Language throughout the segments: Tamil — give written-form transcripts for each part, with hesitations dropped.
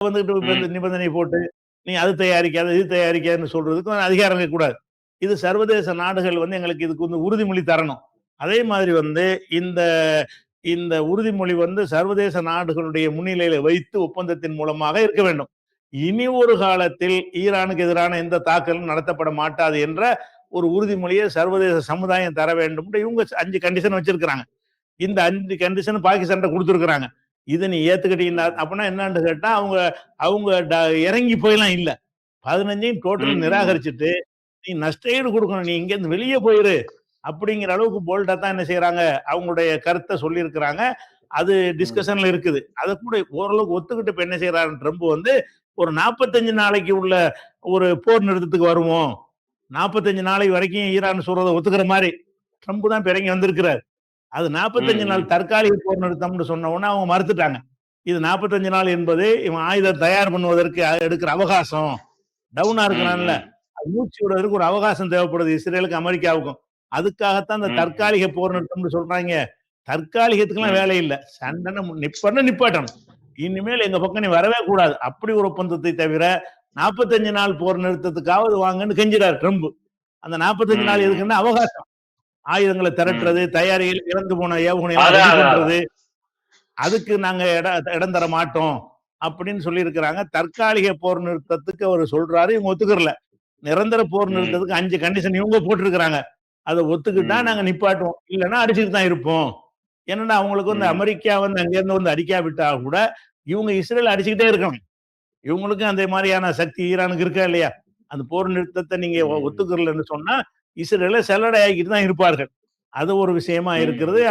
வந்துட்டு இப்ப இந்த ம். நிபந்தனை போட்டு, நீ அது தயாரிக்காத, இது தயாரிக்காதன்னு சொல்றதுக்கு அதிகாரம் இருக்கக்கூடாது. இது சர்வதேச நாடுகள் வந்து எங்களுக்கு இதுக்கு வந்து உறுதிமொழி தரணும். அதே மாதிரி வந்து இந்த இந்த உறுதிமொழி வந்து சர்வதேச நாடுகளுடைய முன்னிலையில வைத்து ஒப்பந்தத்தின் மூலமாக இருக்க வேண்டும். இனி ஒரு காலத்தில் ஈரானுக்கு எதிரான எந்த தாக்குதலும் நடத்தப்பட மாட்டாது என்ற ஒரு உறுதிமொழியை சர்வதேச சமுதாயம் தர வேண்டும். இவங்க 5 கண்டிஷன் வச்சிருக்கிறாங்க. இந்த 5 கண்டிஷன் பாகிஸ்தான்ட்ட குடுத்துருக்காங்க. இத நீ ஏத்துக்கிட்டீங்கன்னா அப்படின்னா என்னன்னு கேட்டா, அவங்க அவங்க இறங்கி போயலாம் இல்ல. 15ஐயும் டோட்டல் ம். ம். நிராகரிச்சுட்டு, நீ நஷ்டஈடு குடுக்கணும். நீ இங்கேருந்து வெளிய போயிரு. அப்படிங்கிற அளவுக்கு போல்டா தான் என்ன செய்றாங்க, அவங்களுடைய கருத்த சொல்லியிருக்கிறாங்க. அது ம். டிஸ்கஷன்ல இருக்குது. அத கூட ஓரளவுக்கு ஒத்துக்கிட்டு இப்ப என்ன செய்றாரு ட்ரம்ப் வந்து, ஒரு 45 நாளைக்கு உள்ள ஒரு போர் நிறுத்தத்துக்கு வருவோம். 45 நாளை வரைக்கும் ஈரான் சொல்றத ஒத்துக்கிற மாரி, ட்ரம்ப் தான் இப்ப இறங்கி வந்திருக்கிறாரு. அது 45 ம். நாள் ம். தற்காலிக போர் நிறுத்தம்னு சொன்ன உடனே அவங்க மறுத்துட்டாங்க. இது 45 நாள் என்பது இவன் ஆயுதம் தயார் பண்ணுவதற்கு எடுக்கிற அவகாசம். டவுனா ம். இருக்கிறான்ல, ம். அது மூச்சு விடுவதற்கு ஒரு அவகாசம் தேவைப்படுது இஸ்ரேலுக்கும், அமெரிக்காவுக்கும். அதுக்காகத்தான் இந்த ம். தற்காலிக போர் நிறுத்தம்னு சொல்றாய்ங்க. தற்காலிகத்துக்குலாம் ம். வேலை இல்ல. சண்டன்னு நிப்பாட்டணும். இனிமேல் எங்க பக்கம் நீ வரவே கூடாது. அப்படி ஒரு ஒப்பந்தத்தை தவிர 45 நாள் போர் நிறுத்தத்துக்காவது வாங்கன்னு கெஞ்சுறாரு ட்ரம்ப். அந்த 45 நாள் ம். எதுக்குன்னா அவகாசம். ஆயுதங்கள திரட்டுறது, ம். தயாரிகள் இறந்து போன ஏவுகணை எல்லாம் அதான், ரெடி அதான், பண்றது. அதான். அதுக்கு நாங்க இடம் தர மாட்டோம். அப்படின்னு சொல்லியிருக்கிறாங்க. தற்காலிக போர் நிறுத்தத்துக்கு அவரு சொல்றாரு. இவங்க ஒத்துக்கிறல. நிரந்தர போர் ம். நிறுத்தத்துக்கு 5 கண்டிஷன் இவங்க போட்டிருக்கிறாங்க. அத ஒத்துக்கிட்டா ம். நாங்க நிப்பாட்டுவோம். இல்லன்னா அடிச்சுட்டு தான் இருப்போம். என்னன்னா அவங்களுக்கு வந்து ம். அமெரிக்கா வந்து அங்கேருந்து வந்து அடிக்காவிட்டா கூட, இவங்க இஸ்ரேல் அடிச்சுக்கிட்டே இருக்கணும். இவங்களுக்கும் அந்த மாரியான சக்தி ஈரானுக்கு இருக்கா இல்லையா? அந்த போர் நிறுத்தத்த நீங்க ம். ஒத்துக்கிறலன்னு சொன்னா, இஸ்ரேல செல்லடை ஆக்கிட்டு தான் இருப்பார்கள். அது ஒரு விஷயமா இருக்கிறது. ம்.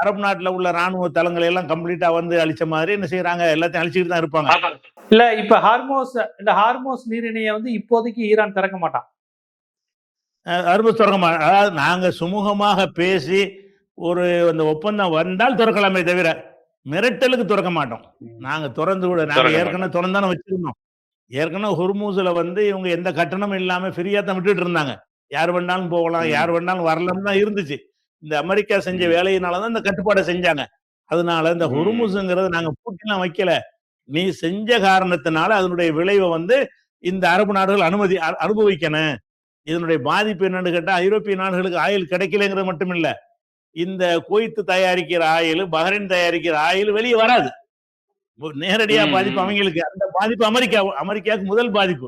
அரபு நாட்டுல உள்ள ராணுவ தளங்களை எல்லாம் கம்ப்ளீட்டா வந்து அழிச்ச மாதிரி என்ன செய்றாங்க, எல்லாத்தையும் அழிச்சுக்கிட்டு தான் இருப்பாங்க. ஆமா. இல்ல இப்ப ஹார்மோஸ் நீரிணைய வந்து இப்போதைக்கு ஈரான் திறக்க மாட்டான். ஹர்முஸ் தொறக்க அதாவது நாங்க சுமூகமாக பேசி ஒரு அந்த ஒப்பந்தம் வந்தால் தொறக்கலாமே தவிர, மிரட்டலுக்கு தொறக்க மாட்டோம். ம். நாங்க தொறந்து விட நாங்க திறக்க ஏற்கனவே மாட்டான். தொறந்து தானே வச்சிருந்தோம். ஏற்கனவே ஹொர்மூஸ்ல வந்து இவங்க எந்த கட்டணமும் இல்லாம ஃப்ரீயா தான் விட்டுட்டு இருந்தாங்க. யார் வேணாலும் போகலாம், யார் ம். வேணாலும் வரலாம்னு தான் இருந்துச்சு. இந்த அமெரிக்கா செஞ்ச ம். வேலையினால தான் இந்த கட்டுப்பாட செஞ்சாங்க. அதனால இந்த ம். ஹொர்மூஸ்ங்கிறத நாங்க பூட்டிலாம் வைக்கல. நீ செஞ்ச காரணத்தினால அதனுடைய விளைவ வந்து இந்த அரபு நாடுகள் அனுபவிக்கணும். இதனுடைய பாதிப்பு என்னன்னு கேட்டா, ஐரோப்பிய நாடுகளுக்கு ஆயில் கிடைக்கலங்கிறது மட்டும் இல்ல. இந்த குவைத் தயாரிக்கிற ஆயில், பஹ்ரைன் தயாரிக்கிற ஆயில் வெளிய வராது. நேரடியா ம். பாதிப்பு ம். அவங்களுக்கு. அந்த பாதிப்பு அமெரிக்காவுக்கு முதல் பாதிப்பு.